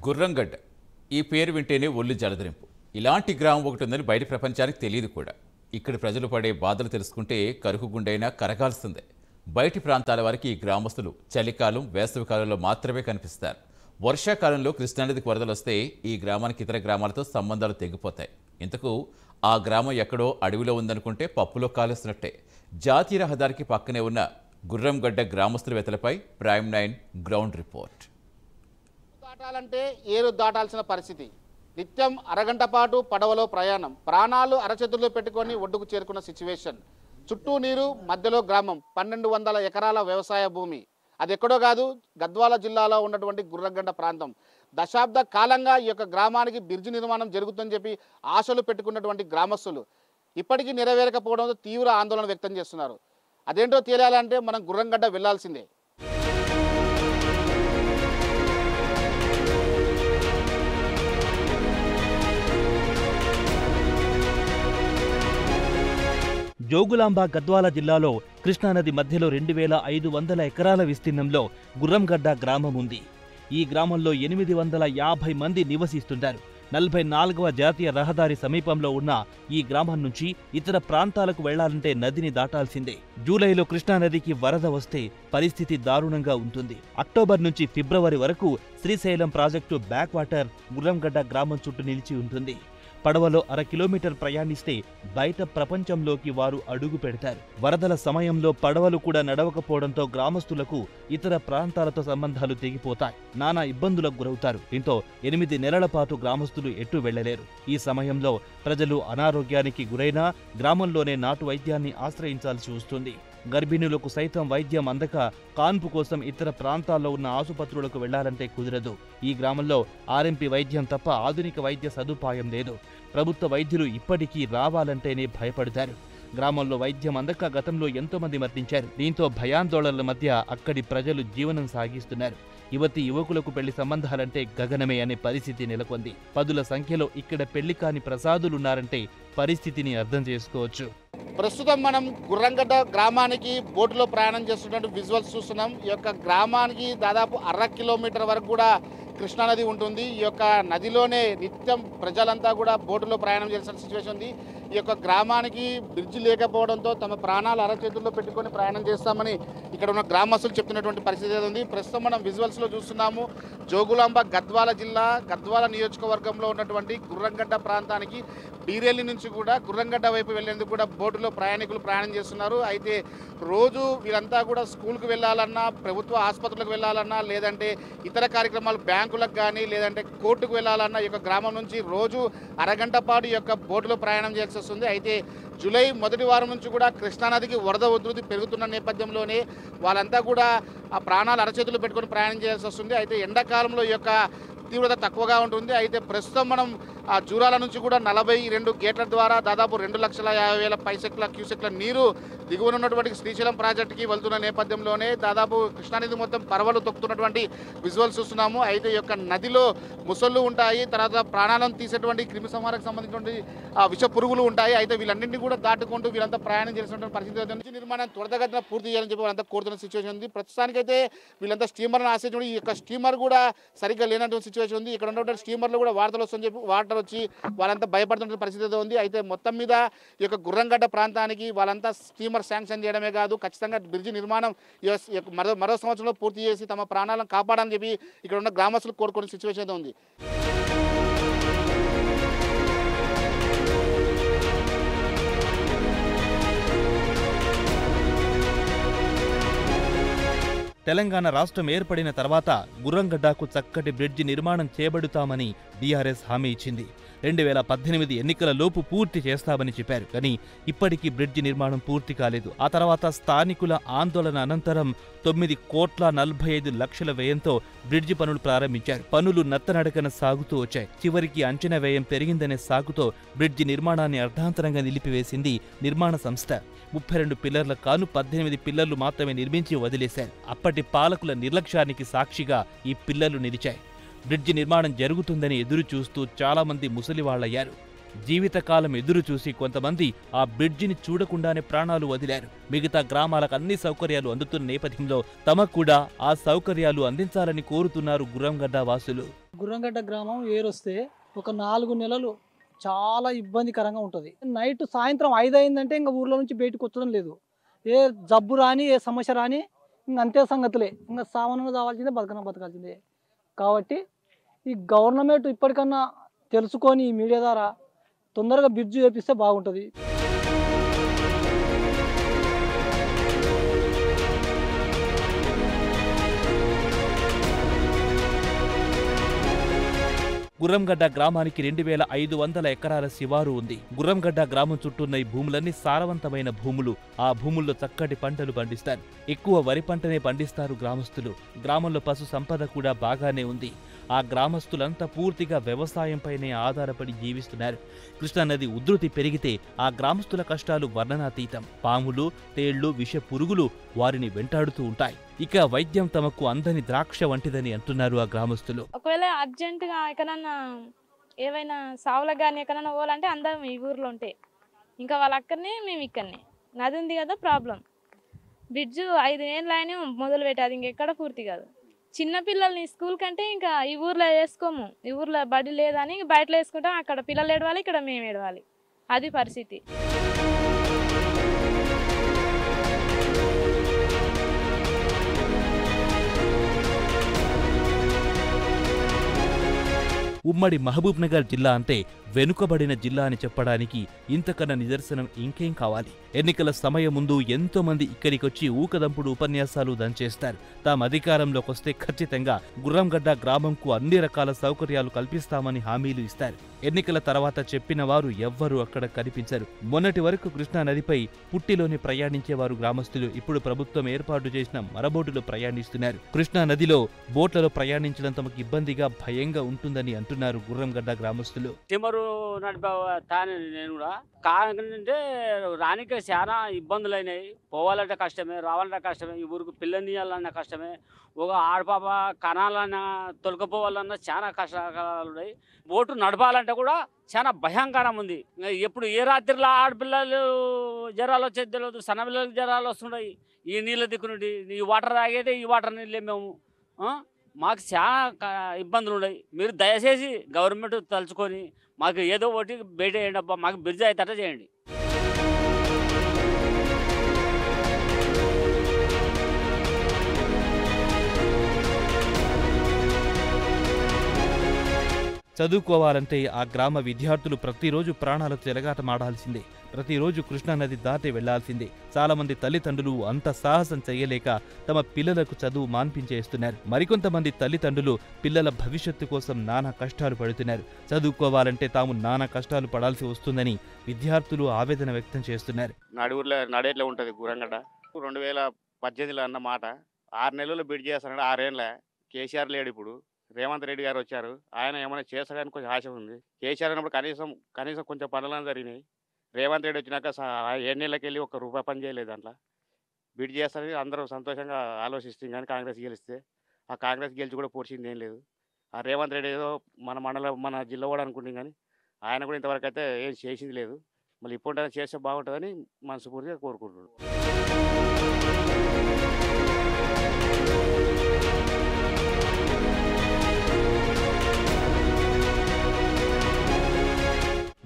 గుర్రంగడ్డ ఈ పేరు వింటేనే ఒళ్ళు జలదరింపు. ఇలాంటి గ్రామం ఒకటి ఉందని బయట ప్రపంచానికి తెలియదు కూడా. ఇక్కడి ప్రజలు పడే బాధలు తెలుసుకుంటే కరుకు గుండైనా కరగాల్సిందే. బయటి ప్రాంతాల వారికి ఈ గ్రామస్తులు చలికాలం, వేసవికాలంలో మాత్రమే కనిపిస్తారు. వర్షాకాలంలో కృష్ణానదికి వరదలు వస్తే ఈ గ్రామానికి ఇతర గ్రామాలతో సంబంధాలు తెగిపోతాయి. ఇంతకు ఆ గ్రామం ఎక్కడో అడవిలో ఉందనుకుంటే పప్పులో కాలేసినట్టే. జాతీయ రహదారికి పక్కనే ఉన్న గుర్రంగడ్డ గ్రామస్తుల వెతలపై ప్రైమ్ 9 గ్రౌండ్ రిపోర్ట్. దాటాలంటే ఏరు దాటాల్సిన పరిస్థితి. నిత్యం అరగంట పాటు పడవలో ప్రయాణం, ప్రాణాలు అరచేతుల్లో పెట్టుకొని ఒడ్డుకు చేరుకున్న సిచ్యువేషన్. చుట్టూ నీరు, మధ్యలో గ్రామం, 1200 ఎకరాల వ్యవసాయ భూమి. అది ఎక్కడో కాదు, గద్వాల జిల్లాలో ఉన్నటువంటి గుర్రంగడ్డ ప్రాంతం. దశాబ్ద కాలంగా ఈ యొక్క గ్రామానికి బ్రిడ్జి నిర్మాణం జరుగుతుందని చెప్పి ఆశలు పెట్టుకున్నటువంటి గ్రామస్తులు ఇప్పటికీ నెరవేరకపోవడంతో తీవ్ర ఆందోళన వ్యక్తం చేస్తున్నారు. అదేంటో తేలాలంటే మనం గుర్రంగడ్డ వెళ్లాల్సిందే. జోగులాంబ గద్వాల జిల్లాలో కృష్ణానది మధ్యలో 2500 ఎకరాల విస్తీర్ణంలో గుర్రంగడ్డ గ్రామం ఉంది. ఈ గ్రామంలో 850 మంది నివసిస్తుంటారు. 44వ జాతీయ రహదారి సమీపంలో ఉన్న ఈ గ్రామం నుంచి ఇతర ప్రాంతాలకు వెళ్లాలంటే నదిని దాటాల్సిందే. జూలైలో కృష్ణానదికి వరద వస్తే పరిస్థితి దారుణంగా ఉంటుంది. అక్టోబర్ నుంచి ఫిబ్రవరి వరకు Srisailam project back water Gurramgadda గ్రామం చుట్టూ నిలిచి ఉంటుంది. పడవలో 1/2 కిలోమీటర్ ప్రయాణిస్తే బయట ప్రపంచంలోకి వారు అడుగు పెడతారు. వరదల సమయంలో పడవలు కూడా నడవకపోవడంతో గ్రామస్తులకు ఇతర ప్రాంతాలతో సంబంధాలు తెగిపోతాయి. నానా ఇబ్బందులకు గురవుతారు. దీంతో 8 నెలల పాటు గ్రామస్తులు ఎటు వెళ్లలేరు. ఈ సమయంలో ప్రజలు అనారోగ్యానికి గురైనా గ్రామంలోనే నాటు వైద్యాన్ని ఆశ్రయించాల్సి వస్తుంది. గర్భిణులకు సైతం వైద్యం అందక కాన్పు కోసం ఇతర ప్రాంతాల్లో ఉన్న ఆసుపత్రులకు వెళ్లాలంటే కుదరదు. ఈ గ్రామంలో ఆర్ఎంపీ వైద్యం తప్ప ఆధునిక వైద్య సదుపాయం లేదు. ప్రభుత్వ వైద్యులు ఇప్పటికీ రావాలంటేనే భయపడతారు. గ్రామంలో వైద్యం అందక గతంలో ఎంతో మంది మరణించారు. దీంతో భయాందోళనల మధ్య అక్కడి ప్రజలు జీవనం సాగిస్తున్నారు. యువతి యువకులకు పెళ్లి సంబంధాలంటే గగనమే అనే పరిస్థితి నెలకొంది. పదుల సంఖ్యలో ఇక్కడ పెళ్లి కాని ప్రసాదులున్నారంటే పరిస్థితిని అర్థం చేసుకోవచ్చు. ప్రస్తుతం మనం గుర్రంగడ్డ గ్రామానికి బోటులో ప్రయాణం చేస్తున్నట్టు విజువల్స్ చూస్తున్నాం. ఈ యొక్క గ్రామానికి దాదాపు 1/2 కిలోమీటర్ వరకు కూడా కృష్ణానది ఉంటుంది. ఈ యొక్క నదిలోనే నిత్యం ప్రజలంతా కూడా బోటులో ప్రయాణం చేసిన సిచ్యువేషన్ ఉంది. ఈ యొక్క గ్రామానికి బ్రిడ్జి లేకపోవడంతో తమ ప్రాణాలు అరచేతుల్లో పెట్టుకొని ప్రయాణం చేస్తామని ఇక్కడ ఉన్న గ్రామస్తులు చెప్తున్నటువంటి పరిస్థితి ఉంది. ప్రస్తుతం మనం విజువల్స్లో చూస్తున్నాము. జోగులాంబ గద్వాల జిల్లా గద్వాల నియోజకవర్గంలో ఉన్నటువంటి గుర్రంగడ్డ ప్రాంతానికి బీరేలి నుంచి కూడా గుర్రంగడ్డ వైపు వెళ్లేందుకు కూడా బోటులో ప్రయాణికులు ప్రయాణం చేస్తున్నారు. అయితే రోజు వీరంతా కూడా స్కూల్కి వెళ్ళాలన్నా, ప్రభుత్వ ఆసుపత్రులకు వెళ్ళాలన్నా, లేదంటే ఇతర కార్యక్రమాలు బ్యాంకులకు కానీ, లేదంటే కోర్టుకు వెళ్ళాలన్నా ఈ యొక్క గ్రామం నుంచి రోజు అరగంట పాటు ఈ యొక్క బోటులో ప్రయాణం చేయాల్సి వస్తుంది. అయితే జూలై మొదటి వారం నుంచి కూడా కృష్ణానదికి వరద ఉధృతి పెరుగుతున్న నేపథ్యంలోనే వాళ్ళంతా కూడా ఆ ప్రాణాలు అరచేతులు పెట్టుకొని ప్రయాణం చేయాల్సి వస్తుంది. అయితే ఎండాకాలంలో ఈ యొక్క తీవ్రత తక్కువగా ఉంటుంది. అయితే ప్రస్తుతం మనం ఆ జూరాల నుంచి కూడా 42 గేట్ల ద్వారా దాదాపు 2,50,000 క్యూసెక్ల నీరు దిగువన ఉన్నటువంటి శ్రీశైలం ప్రాజెక్టుకి వెళ్తున్న నేపథ్యంలోనే దాదాపు కృష్ణానది మొత్తం పరవలు తొక్కుతున్నటువంటి విజువల్స్ చూస్తున్నాము. అయితే ఈ యొక్క నదిలో ముసళ్ళు ఉంటాయి, తర్వాత ప్రాణాలను తీసేటువంటి క్రిమి సంహారకు సంబంధించినటువంటి విష పురుగులు ఉంటాయి. అయితే వీళ్ళన్నింటినీ కూడా దాటుకుంటూ వీళ్ళంతా ప్రయాణం చేసినటువంటి పరిస్థితి నుంచి నిర్మాణం త్వరితగతిన పూర్తి చేయాలని చెప్పి వాళ్ళంతా కోరుతున్న సిచ్యువేషన్ ఉంది. ప్రస్తుతానికైతే వీళ్ళంతా స్టీమర్ని ఆశ్రయించడం, ఈ యొక్క స్టీమర్ కూడా సరిగ్గా లేనటువంటి సిచ్యువేషన్ ఉంది. ఇక్కడ ఉన్నటువంటి స్టీమర్లు కూడా వార్తలు వస్తుందని చెప్పి వాటర్ వచ్చి వాళ్ళంతా భయపడుతున్న పరిస్థితి ఉంది. అయితే మొత్తం మీద ఈ యొక్క గుర్రంగడ్డ ప్రాంతానికి వాళ్ళంతా స్టీమర్ శాంక్షన్ చేయడమే కాదు, ఖచ్చితంగా బ్రిడ్జి నిర్మాణం మరో సంవత్సరంలో పూర్తి చేసి తమ ప్రాణాలను కాపాడాలని చెప్పి ఇక్కడ ఉన్న గ్రామస్తులు కోరుకునే సిచ్యువేషన్ ఉంది. తెలంగాణ రాష్ట్రం ఏర్పడిన తర్వాత గుర్రంగడ్డకు చక్కటి బ్రిడ్జి నిర్మాణం చేపడుతామని బీఆర్ఎస్ హామీ ఇచ్చింది. 2018 ఎన్నికల లోపు పూర్తి చేస్తామని చెప్పారు. కానీ ఇప్పటికీ బ్రిడ్జి నిర్మాణం పూర్తి కాలేదు. ఆ తర్వాత స్థానికుల ఆందోళన అనంతరం 9,45,00,000 వ్యయంతో బ్రిడ్జి పనులు ప్రారంభించారు. పనులు నత్తనడకన సాగుతూ వచ్చాయి. చివరికి అంచనా వ్యయం పెరిగిందనే సాగుతో బ్రిడ్జి నిర్మాణాన్ని అర్ధాంతరంగా నిలిపివేసింది నిర్మాణ సంస్థ. 32 పిల్లర్ల కాను 18 పిల్లర్లు మాత్రమే నిర్మించి వదిలేశారు. అప్పటి పాలకుల నిర్లక్ష్యానికి సాక్షిగా ఈ పిల్లర్లు నిలిచాయి. బ్రిడ్జి నిర్మాణం జరుగుతుందని ఎదురు చూస్తూ చాలామంది ముసలివాళ్లయ్యారు. జీవితకాలం ఎదురు చూసి కొంతమంది ఆ బ్రిడ్జిని చూడకుండానే ప్రాణాలు వదిలారు. మిగతా గ్రామాలకు అన్ని సౌకర్యాలు అందుతున్న నేపథ్యంలో తమకు కూడా ఆ సౌకర్యాలు అందించాలని కోరుతున్నారు గుర్రంగడ్డ వాసులు. గుర్రంగడ్డ గ్రామం ఏరొస్తే ఒక 4 నెలలు చాలా ఇబ్బందికరంగా ఉంటుంది. నైట్ సాయంత్రం 5 అయిందంటే ఇంకా ఊర్లో నుంచి బయటకు వచ్చడం లేదు. ఏ జబ్బు రాని ఏ సమస్య రాని ఇంక అంతే సంగతులే. ఇంకా సామాన్యంగా కావాల్సిందే బతకాల్సిందే. కాబట్టి ఈ గవర్నమెంట్ ఇప్పటికన్నా తెలుసుకొని ఈ మీడియా ద్వారా తొందరగా బ్రిడ్జ్ వేపిస్తే బాగుంటుంది. గుర్రంగడ్డ గ్రామానికి 2500 ఎకరాల శివారు ఉంది. గుర్రంగడ్డ గ్రామం చుట్టూన్న ఈ భూములన్నీ సారవంతమైన భూములు. ఆ భూముల్లో చక్కటి పంటలు పండిస్తారు. ఎక్కువ వరి పంటనే పండిస్తారు గ్రామస్తులు. గ్రామంలో పశు సంపద కూడా బాగానే ఉంది. ఆ గ్రామస్తులంతా పూర్తిగా వ్యవసాయంపైనే ఆధారపడి జీవిస్తున్నారు. కృష్ణానది ఉధృతి పెరిగితే ఆ గ్రామస్తుల కష్టాలు వర్ణనాతీతం. పాములు, తేళ్లు, విష పురుగులు వారిని వెంటాడుతూ ఉంటాయి. ఇక వైద్యం తమకు అందని ద్రాక్ష వంటిదని అంటున్నారు ఆ గ్రామస్తులు. ఒకవేళ అర్జెంటుగా ఎక్కడన్నా ఏవైనా సావులకు కానీ ఎక్కడన్నా పోవాలంటే అందరం ఈ ఊర్లో ఉంటే ఇంకా వాళ్ళ అక్కడనే మేము ఇక్కడనే. నది ఉంది కదా ప్రాబ్లం. బ్రిడ్జ్ 5 ఏళ్ళు అయినా మొదలు పెట్టాది, ఇంకెక్కడ పూర్తి కాదు. చిన్నపిల్లల్ని స్కూల్ కంటే ఇంకా ఈ ఊర్లో వేసుకోము. ఈ ఊర్లో బడి లేదని బయటలో వేసుకుంటాం. అక్కడ పిల్లలు ఏడవాలి, ఇక్కడ మేము ఏడవాలి. అది పరిస్థితి. ఉమ్మడి మహబూబ్ నగర్ జిల్లా అంటే వెనుకబడిన జిల్లా అని చెప్పడానికి ఇంతకన్నా నిదర్శనం ఇంకేం కావాలి? ఎన్నికల సమయం ముందు ఎంతో మంది ఇక్కడికొచ్చి ఊకదంపుడు ఉపన్యాసాలు దంచేస్తారు. తాము అధికారంలోకొస్తే ఖచ్చితంగా గుర్రంగడ్డ గ్రామంకు అన్ని రకాల సౌకర్యాలు కల్పిస్తామని హామీలు ఇస్తారు. ఎన్నికల తర్వాత చెప్పిన వారు ఎవ్వరూ అక్కడ కనిపించరు. మొన్నటి వరకు కృష్ణా నదిపై పుట్టిలోని ప్రయాణించేవారు గ్రామస్తులు ఇప్పుడు ప్రభుత్వం ఏర్పాటు చేసిన మరబోటులో ప్రయాణిస్తున్నారు. కృష్ణా నదిలో బోట్లలో ప్రయాణించడం తమకు ఇబ్బందిగా, భయంగా ఉంటుందని అంటున్నారు గుర్రంగడ్డ గ్రామస్తులు. నేను కూడా కాదంటే రానికే చాలా ఇబ్బందులు అయినాయి. పోవాలంటే కష్టమే, రావాలంటే కష్టమే. ఈ ఊరికి పిల్లనియాలన్నా కష్టమే. ఒక ఆడపాప కనాలన్నా తొలకపోవాలన్నా చాలా కష్టాలు ఉన్నాయి. బోటు నడపాలంటే కూడా చాలా భయంకరం ఉంది. ఎప్పుడు ఏ రాత్రిలో ఆడపిల్లలు జ్వరాలు వచ్చేది తెలియదు, సన్నపిల్లలకు జ్వరాలు వస్తున్నాయి. ఈ నీళ్ళ దిక్కు నుండి ఈ వాటర్ తాగేదే ఈ వాటర్ నీళ్ళే మేము. మాకు చాలా ఇబ్బందులు ఉన్నాయి. మీరు దయచేసి గవర్నమెంట్ తలుచుకొని మాకు ఏదో ఒకటి బయట చేయండి అబ్బా, మాకు బ్రిడ్జ్ అయితే చేయండి. చదువుకోవాలంటే ఆ గ్రామ విద్యార్థులు ప్రతిరోజు ప్రాణాలకు చెలగాటమాడాల్సిందే. ప్రతిరోజు కృష్ణానది దాటి వెళ్లాల్సిందే. చాలా మంది తల్లిదండ్రులు అంత సాహసం చేయలేక తమ పిల్లలకు చదువు మాన్పించేస్తున్నారు. మరికొంతమంది తల్లిదండ్రులు పిల్లల భవిష్యత్తు కోసం నానా కష్టాలు పడుతున్నారు. చదువుకోవాలంటే తాము నానా కష్టాలు పడాల్సి వస్తుందని విద్యార్థులు ఆవేదన వ్యక్తం చేస్తున్నారు. నడువుర్లో నడేట్లో ఉంటుంది గుర్రంగడ్డ. 2018లో అన్న మాట 6 నెలలు బిడ్ చేస్తాడు. 6 ఏళ్ళ కేసీఆర్ లేడు. ఇప్పుడు రేవంత్ రెడ్డి గారు వచ్చారు. ఆయన ఏమైనా చేస్తాడని కొంచెం ఆశ ఉంది. కేసీఆర్ అన్నప్పుడు కనీసం కొంచెం పనులను జరిగినాయి. రేవంత్ రెడ్డి వచ్చినాక 7 నెలలకి వెళ్ళి ₹1 పని చేయలేదు. దాంట్లో బిడ్ చేస్తారని అందరూ సంతోషంగా ఆలోచిస్తుంది. కానీ కాంగ్రెస్ గెలిస్తే ఆ కాంగ్రెస్ గెలిచి కూడా పోర్చింది ఏం లేదు. ఆ రేవంత్ రెడ్డి ఏదో మన జిల్లా కూడా అనుకుంటుంది, కానీ ఆయన కూడా ఇంతవరకు అయితే ఏం చేసింది లేదు. మళ్ళీ ఇప్పుడు చేస్తే బాగుంటుందని మనస్ఫూర్తిగా కోరుకుంటున్నాడు.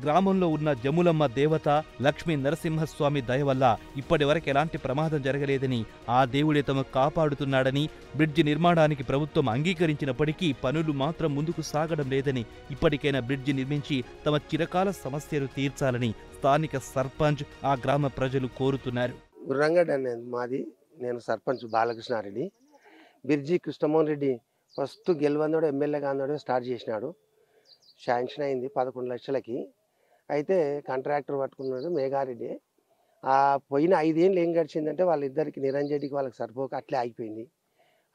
గ్రామంలో ఉన్న జములమ్మ దేవత, లక్ష్మీ నరసింహస్వామి దయ వల్ల ఇప్పటివరకు ఎలాంటి ప్రమాదం జరగలేదని, ఆ దేవుడే తమకు కాపాడుతున్నాడని, బ్రిడ్జి నిర్మాణానికి ప్రభుత్వం అంగీకరించినప్పటికీ పనులు మాత్రం ముందుకు సాగడం లేదని, ఇప్పటికైనా బ్రిడ్జి నిర్మించి తమ చిరకాల సమస్యలు తీర్చాలని స్థానిక సర్పంచ్, ఆ గ్రామ ప్రజలు కోరుతున్నారు. గుర్రంగడ్డ అనేది మాది. నేను సర్పంచ్ బాలకృష్ణారెడ్డి. బ్రిడ్జి కృష్ణమోహన్ రెడ్డి ఫస్ట్ గెలువందోడు ఎమ్మెల్యే గాంధోడు స్టార్ట్ చేసినాడు. శాంక్షన్ అయింది 11 లక్షలకి. అయితే కాంట్రాక్టర్ పట్టుకున్నాడు మేఘారెడ్డి. ఆ పోయిన 5 ఏళ్ళు ఏం గడిచిందంటే వాళ్ళిద్దరికి నిరంజరెడ్డికి వాళ్ళకి సరిపోక అట్లే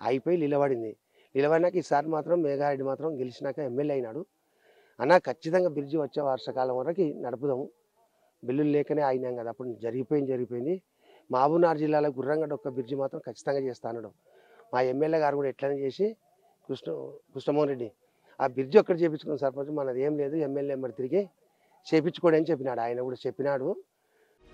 అయిపోయి నిలబడింది. నిలబడినాక ఈసారి మాత్రం మేఘారెడ్డి మాత్రం గెలిచినాక ఎమ్మెల్యే అయినాడు. అన్నా ఖచ్చితంగా బ్రిడ్జి వచ్చే వర్షాకాలం వరకు నడుపుదాము, బిల్లులు లేకనే ఆగినాం కదా. అప్పుడు జరిగిపోయింది. మహబూబ్నగర్ జిల్లాలో గుర్రంగడ్డ ఒక్క బ్రిడ్జి మాత్రం ఖచ్చితంగా చేస్తాను. మా ఎమ్మెల్యే గారు కూడా ఎట్లనే చేసి కృష్ణమోహన్ రెడ్డి ఆ బ్రిడ్జి ఒక్కటి చేయించుకున్న సర్పంచ్ మనది ఏం లేదు, ఎమ్మెల్యే మరి తిరిగి చేయించుకోడని చెప్పినాడు. ఆయన కూడా చెప్పినాడు.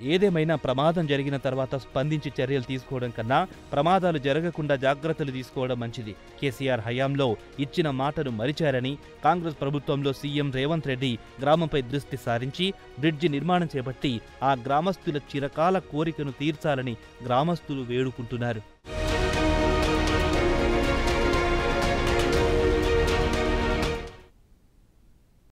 ఏదేమైనా ప్రమాదం జరిగిన తర్వాత స్పందించి చర్యలు తీసుకోవడం కన్నా ప్రమాదాలు జరగకుండా జాగ్రత్తలు తీసుకోవడం మంచిది. కేసీఆర్ హయాంలో ఇచ్చిన మాటను మరిచారని, కాంగ్రెస్ ప్రభుత్వంలో సీఎం రేవంత్ రెడ్డి గ్రామంపై దృష్టి సారించి బ్రిడ్జి నిర్మాణం చేపట్టి ఆ గ్రామస్తుల చిరకాల కోరికను తీర్చాలని గ్రామస్తులు వేడుకుంటున్నారు.